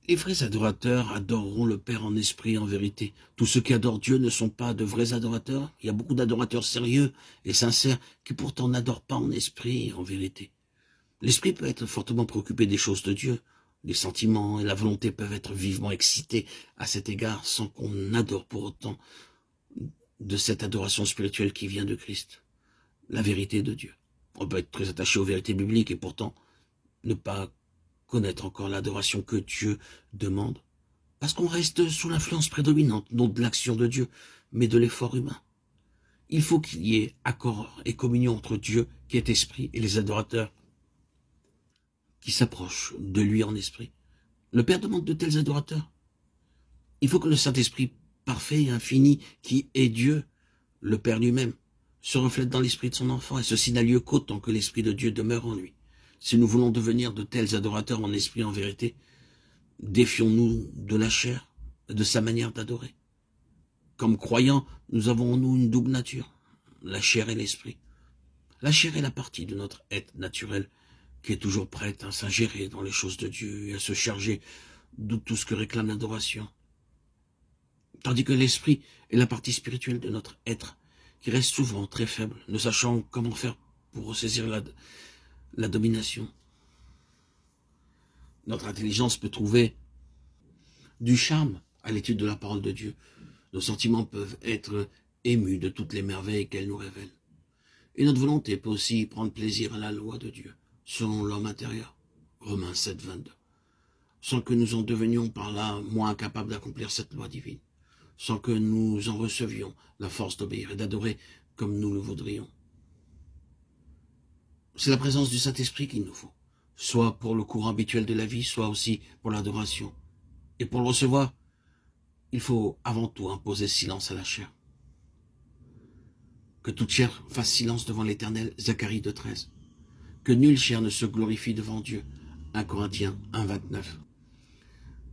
Les vrais adorateurs adoreront le Père en esprit et en vérité. Tous ceux qui adorent Dieu ne sont pas de vrais adorateurs. Il y a beaucoup d'adorateurs sérieux et sincères qui pourtant n'adorent pas en esprit et en vérité. L'esprit peut être fortement préoccupé des choses de Dieu. Les sentiments et la volonté peuvent être vivement excités à cet égard sans qu'on adore pour autant de cette adoration spirituelle qui vient de Christ, la vérité de Dieu. On peut être très attaché aux vérités bibliques et pourtant ne pas connaître encore l'adoration que Dieu demande, parce qu'on reste sous l'influence prédominante, non de l'action de Dieu, mais de l'effort humain. Il faut qu'il y ait accord et communion entre Dieu, qui est esprit, et les adorateurs qui s'approchent de lui en esprit. Le Père demande de tels adorateurs. Il faut que le Saint-Esprit parfait et infini, qui est Dieu, le Père lui-même, se reflète dans l'esprit de son enfant, et ceci n'a lieu qu'autant que l'Esprit de Dieu demeure en lui. Si nous voulons devenir de tels adorateurs en esprit et en vérité, défions-nous de la chair, de sa manière d'adorer. Comme croyants, nous avons en nous une double nature, la chair et l'esprit. La chair est la partie de notre être naturel qui est toujours prête à s'ingérer dans les choses de Dieu et à se charger de tout ce que réclame l'adoration. Tandis que l'esprit est la partie spirituelle de notre être qui reste souvent très faible, ne sachant comment faire pour ressaisir la domination. Notre intelligence peut trouver du charme à l'étude de la parole de Dieu. Nos sentiments peuvent être émus de toutes les merveilles qu'elle nous révèle. Et notre volonté peut aussi prendre plaisir à la loi de Dieu, selon l'homme intérieur. Romains 7, 22. Sans que nous en devenions par là moins incapables d'accomplir cette loi divine. Sans que nous en recevions la force d'obéir et d'adorer comme nous le voudrions. C'est la présence du Saint-Esprit qu'il nous faut, soit pour le courant habituel de la vie, soit aussi pour l'adoration. Et pour le recevoir, il faut avant tout imposer silence à la chair. Que toute chair fasse silence devant l'Éternel, Zacharie 2,13. Que nulle chair ne se glorifie devant Dieu, 1 Corinthiens 1,29.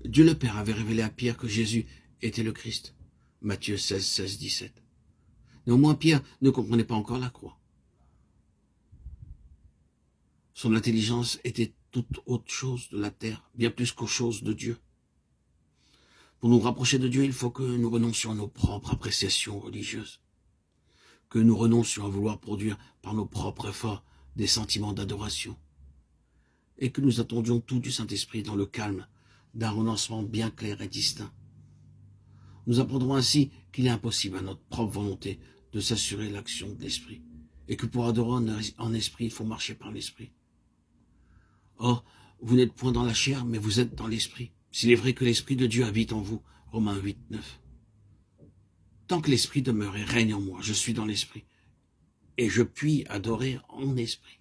Dieu le Père avait révélé à Pierre que Jésus était le Christ, Matthieu 16, 16, 17. Néanmoins, Pierre ne comprenait pas encore la croix. Son intelligence était toute autre chose de la terre, bien plus qu'aux choses de Dieu. Pour nous rapprocher de Dieu, il faut que nous renoncions à nos propres appréciations religieuses, que nous renoncions à vouloir produire par nos propres efforts des sentiments d'adoration, et que nous attendions tout du Saint-Esprit dans le calme d'un renoncement bien clair et distinct. Nous apprendrons ainsi qu'il est impossible à notre propre volonté de s'assurer l'action de l'Esprit, et que pour adorer en esprit, il faut marcher par l'Esprit. Or, vous n'êtes point dans la chair, mais vous êtes dans l'Esprit. S'il est vrai que l'Esprit de Dieu habite en vous, Romains 8, 9. Tant que l'Esprit demeure et règne en moi, je suis dans l'Esprit, et je puis adorer en esprit.